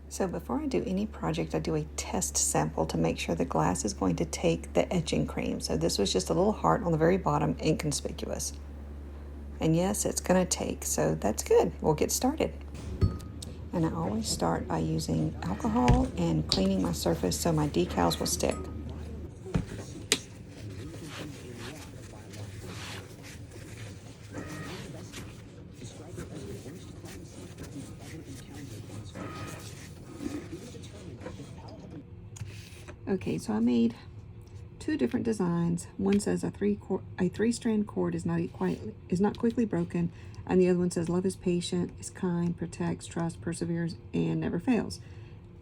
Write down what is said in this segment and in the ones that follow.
So before I do any project, I do a test sample to make sure the glass is going to take the etching cream. So this was just a little heart on the very bottom, inconspicuous. And yes, it's going to take, so that's good. We'll get started. And I always start by using alcohol and cleaning my surface so my decals will stick. Okay, so I made two different designs. One says a three-strand cord is not quickly broken, and the other one says love is patient, is kind, protects, trusts, perseveres, and never fails.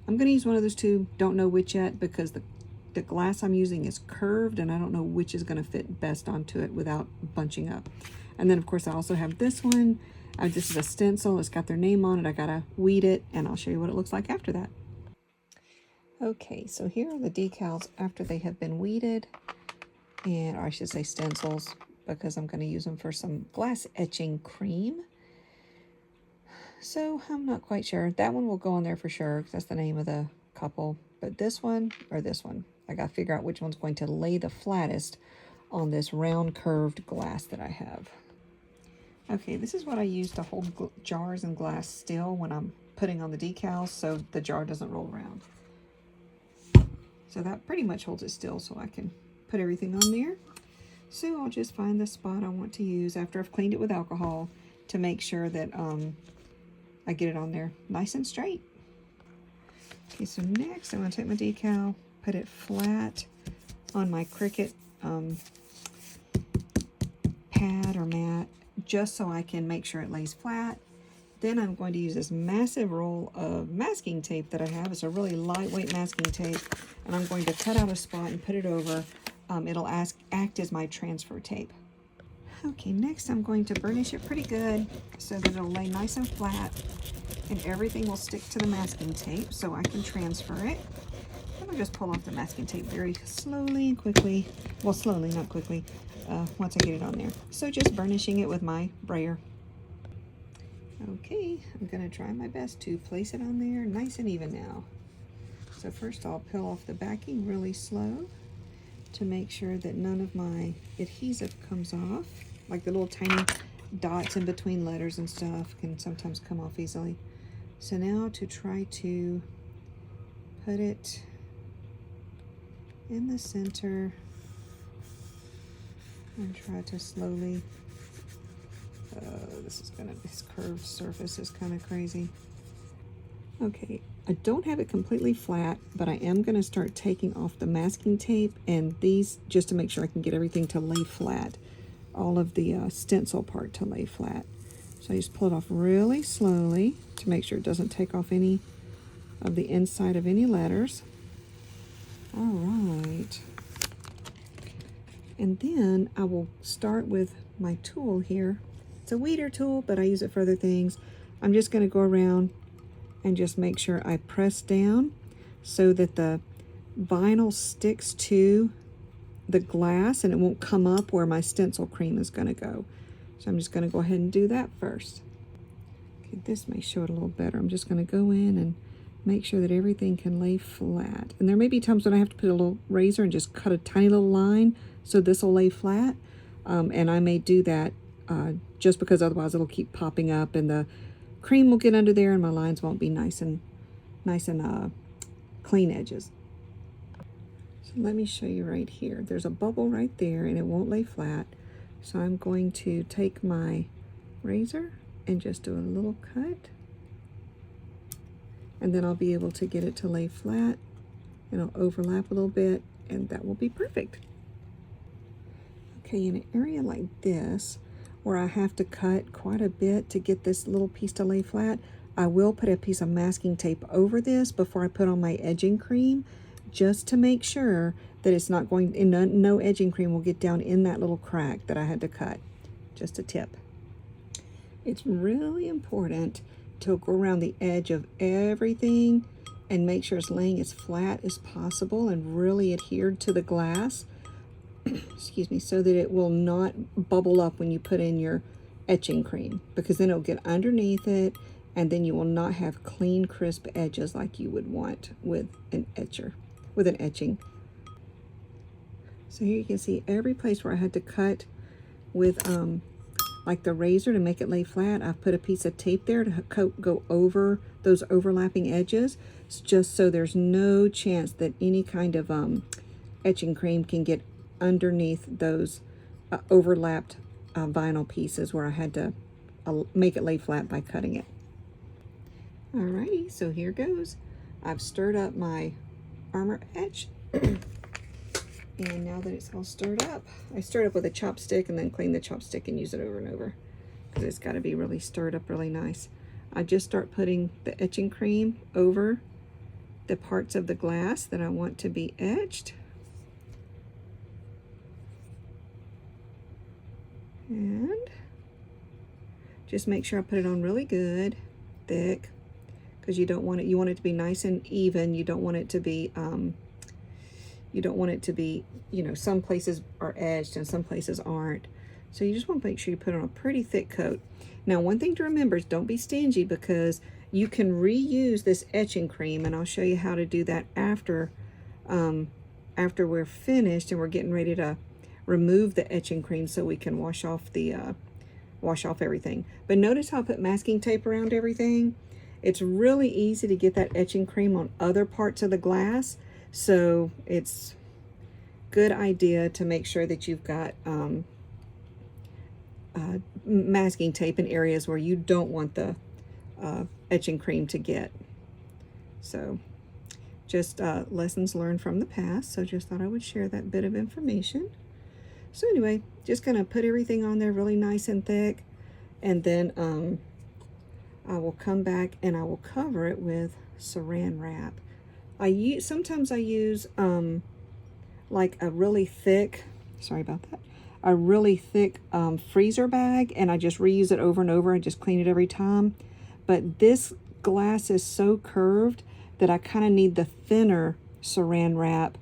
I'm going to use one of those two. Don't know which yet because the glass I'm using is curved, and I don't know which is going to fit best onto it without bunching up. And then of course I also have this one. This is a stencil. It's got their name on it. I gotta weed it, and I'll show you what it looks like after that. Okay, so here are the decals after they have been weeded, or I should say stencils, because I'm going to use them for some glass etching cream. So I'm not quite sure. That one will go on there for sure, because that's the name of the couple. But this one, or this one, I got to figure out which one's going to lay the flattest on this round curved glass that I have. Okay, this is what I use to hold jars and glass still when I'm putting on the decals so the jar doesn't roll around. So that pretty much holds it still so I can put everything on there. So I'll just find the spot I want to use after I've cleaned it with alcohol to make sure that I get it on there nice and straight. Okay, so next I'm going to take my decal, put it flat on my Cricut pad or mat, just so I can make sure it lays flat. Then I'm going to use this massive roll of masking tape that I have. It's a really lightweight masking tape, and I'm going to cut out a spot and put it over. It'll act as my transfer tape. Okay, next I'm going to burnish it pretty good so that it'll lay nice and flat, and everything will stick to the masking tape so I can transfer it. I'm going to just pull off the masking tape very slowly and quickly. Well, slowly, not quickly, once I get it on there. So just burnishing it with my brayer. Okay, I'm going to try my best to place it on there nice and even now. So first I'll peel off the backing really slow to make sure that none of my adhesive comes off. Like the little tiny dots in between letters and stuff can sometimes come off easily. So now to try to put it in the center and try to slowly this curved surface is kind of crazy. Okay, I don't have it completely flat, but I am going to start taking off the masking tape and these just to make sure I can get everything to lay flat, all of the stencil part to lay flat. So I just pull it off really slowly to make sure it doesn't take off any of the inside of any letters. All right. And then I will start with my tool here. It's a weeder tool, but I use it for other things. I'm just going to go around and just make sure I press down so that the vinyl sticks to the glass and it won't come up where my stencil cream is going to go. So I'm just going to go ahead and do that first. Okay, this may show it a little better. I'm just going to go in and make sure that everything can lay flat. And there may be times when I have to put a little razor and just cut a tiny little line so this will lay flat. And I may do that just because otherwise it'll keep popping up and the cream will get under there and my lines won't be nice and clean edges. So let me show you right here. There's a bubble right there and it won't lay flat. So I'm going to take my razor and just do a little cut. And then I'll be able to get it to lay flat and it'll overlap a little bit and that will be perfect. Okay, in an area like this, where I have to cut quite a bit to get this little piece to lay flat, I will put a piece of masking tape over this before I put on my edging cream, just to make sure that it's not going, no edging cream will get down in that little crack that I had to cut. Just a tip. It's really important to go around the edge of everything and make sure it's laying as flat as possible and really adhered to the glass. Excuse me, so that it will not bubble up when you put in your etching cream, because then it'll get underneath it and then you will not have clean, crisp edges like you would want with an etching. So here you can see every place where I had to cut with like the razor to make it lay flat. I've put a piece of tape there to go over those overlapping edges, just so there's no chance that any kind of etching cream can get underneath those overlapped vinyl pieces where I had to make it lay flat by cutting it. Alrighty, so here goes. I've stirred up my armor etch. And now that it's all stirred up, I stirred up with a chopstick and then clean the chopstick and use it over and over because it's got to be really stirred up really nice. I just start putting the etching cream over the parts of the glass that I want to be etched. And just make sure I put it on really good, thick, because you want it to be nice and even. You don't want it to be you know, some places are edged and some places aren't. So you just want to make sure you put on a pretty thick coat. Now, one thing to remember is don't be stingy, because you can reuse this etching cream, and I'll show you how to do that after we're finished and we're getting ready to remove the etching cream so we can wash off everything. But notice how I put masking tape around everything. It's really easy to get that etching cream on other parts of the glass. So it's good idea to make sure that you've got masking tape in areas where you don't want the etching cream to get. So just lessons learned from the past. So just thought I would share that bit of information. So anyway, just gonna put everything on there really nice and thick, and then I will come back and I will cover it with saran wrap. Sometimes I use like a really thick, sorry about that, a really thick freezer bag, and I just reuse it over and over and just clean it every time. But this glass is so curved that I kind of need the thinner saran wrap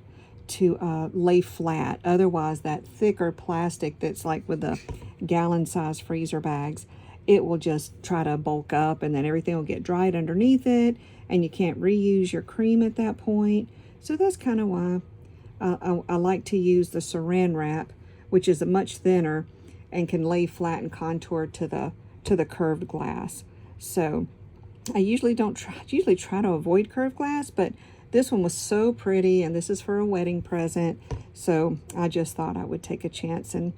to lay flat. Otherwise, that thicker plastic that's like with the gallon-size freezer bags, it will just try to bulk up, and then everything will get dried underneath it, and you can't reuse your cream at that point. So that's kind of why I like to use the saran wrap, which is much thinner and can lay flat and contour to the curved glass. So I usually try to avoid curved glass, but this one was so pretty, and this is for a wedding present, so I just thought I would take a chance and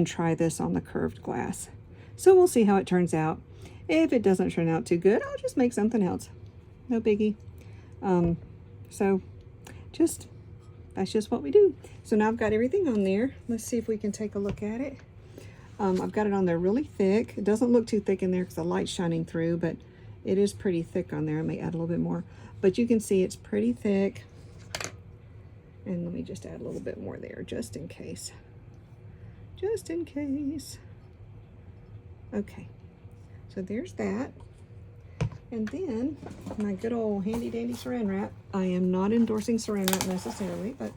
try this on the curved glass. So we'll see how it turns out. If it doesn't turn out too good, I'll just make something else. No biggie. So that's just what we do. So now I've got everything on there. Let's see if we can take a look at it. I've got it on there really thick. It doesn't look too thick in there because the light's shining through, but it is pretty thick on there. I may add a little bit more, but you can see it's pretty thick. And let me just add a little bit more there just in case. Just in case. Okay, so there's that. And then my good old handy dandy saran wrap. I am not endorsing saran wrap necessarily, but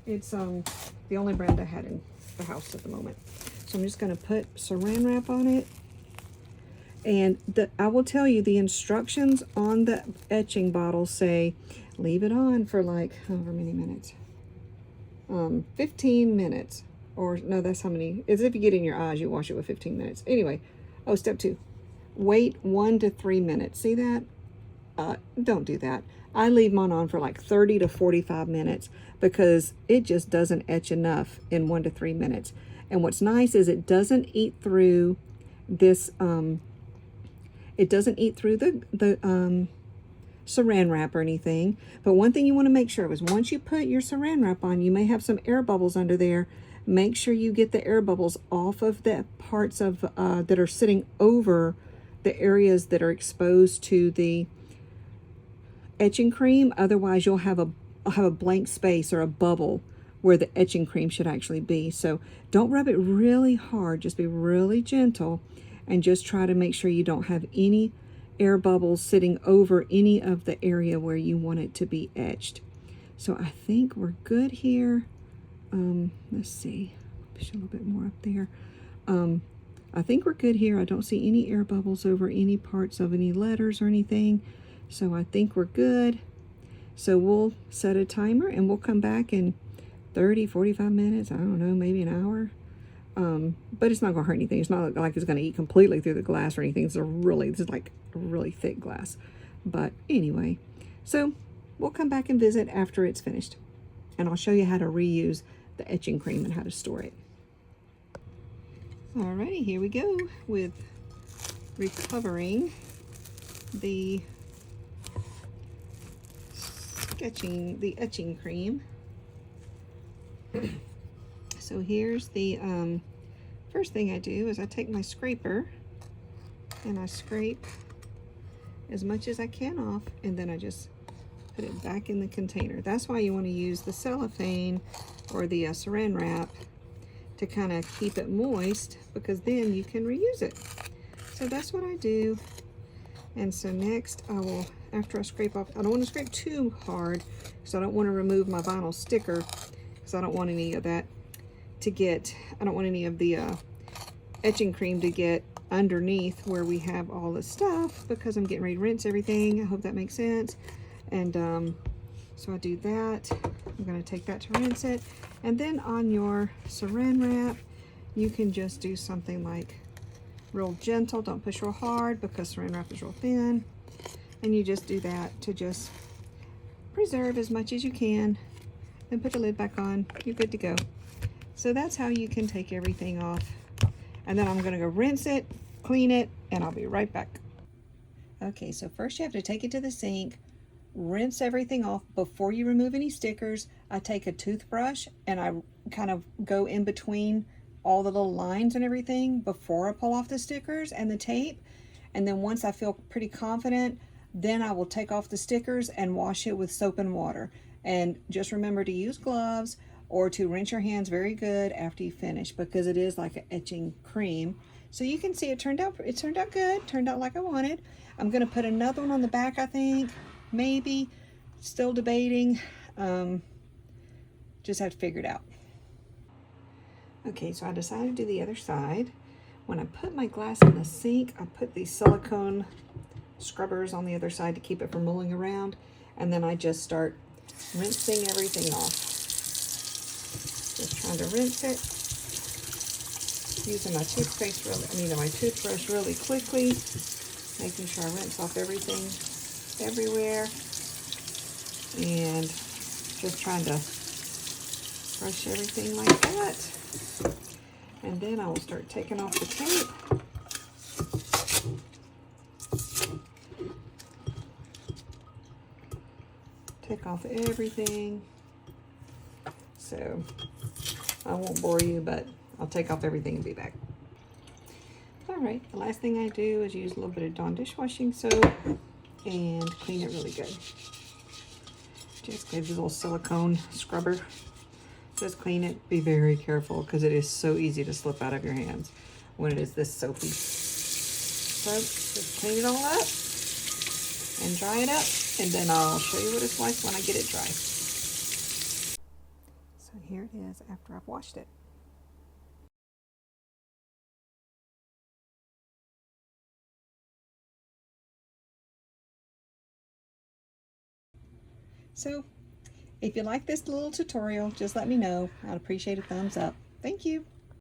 it's the only brand I had in the house at the moment. So I'm just going to put saran wrap on it. And I will tell you, the instructions on the etching bottle say leave it on for like however many minutes. 15 minutes. Or no, that's how many. As if you get in your eyes, you wash it with 15 minutes. Anyway, step 2. Wait 1 to 3 minutes. See that? Don't do that. I leave mine on for like 30 to 45 minutes because it just doesn't etch enough in 1 to 3 minutes. And what's nice is it doesn't eat through this, it doesn't eat through the saran wrap or anything. But one thing you want to make sure of is once you put your saran wrap on, you may have some air bubbles under there. Make sure you get the air bubbles off of the parts of that are sitting over the areas that are exposed to the etching cream. Otherwise, you'll have a blank space or a bubble where the etching cream should actually be. So don't rub it really hard. Just be really gentle and just try to make sure you don't have any air bubbles sitting over any of the area where you want it to be etched. So I think we're good here. Let's see, push a little bit more up there. I think we're good here. I don't see any air bubbles over any parts of any letters or anything. So I think we're good. So we'll set a timer and we'll come back in 30, 45 minutes. I don't know, maybe an hour. But it's not gonna hurt anything. It's not like it's gonna eat completely through the glass or anything. This is like a really thick glass. But anyway, so we'll come back and visit after it's finished. And I'll show you how to reuse the etching cream and how to store it. Alrighty, here we go with recovering the etching cream. So here's the first thing I do is I take my scraper and I scrape as much as I can off, and then I just put it back in the container. That's why you want to use the cellophane or the saran wrap to kind of keep it moist, because then you can reuse it. So that's what I do. And so next I will, after I scrape off, I don't want to scrape too hard because I don't want to remove my vinyl sticker, because I don't want any of that to get, I don't want any of the etching cream to get underneath where we have all the stuff, because I'm getting ready to rinse everything. I hope that makes sense. And so I do that. I'm going to take that to rinse it. And then on your saran wrap, you can just do something like real gentle. Don't push real hard because saran wrap is real thin. And you just do that to just preserve as much as you can. Then put the lid back on. You're good to go. So that's how you can take everything off. And then I'm going to go rinse it, clean it, and I'll be right back. Okay, so first you have to take it to the sink, rinse everything off before you remove any stickers. I take a toothbrush and I kind of go in between all the little lines and everything before I pull off the stickers and the tape. And then once I feel pretty confident, then I will take off the stickers and wash it with soap and water. And just remember to use gloves or to rinse your hands very good after you finish, because it is like an etching cream. So you can see it turned out good, turned out like I wanted. I'm gonna put another one on the back, I think, maybe, still debating. Just have to figure it out. Okay, so I decided to do the other side. When I put my glass in the sink, I put these silicone scrubbers on the other side to keep it from rolling around, and then I just start rinsing everything off. Just trying to rinse it, using my my toothbrush really quickly, making sure I rinse off everything everywhere, and just trying to brush everything like that. And then I will start taking off the tape. Take off everything. So I won't bore you, but I'll take off everything and be back. All right, the last thing I do is use a little bit of Dawn dishwashing soap and clean it really good. Just give you a little silicone scrubber. Just clean it. Be very careful because it is so easy to slip out of your hands when it is this soapy. So just clean it all up and dry it up, and then I'll show you what it's like when I get it dry. So here it is after I've washed it. So if you like this little tutorial, just let me know. I'd appreciate a thumbs up. Thank you.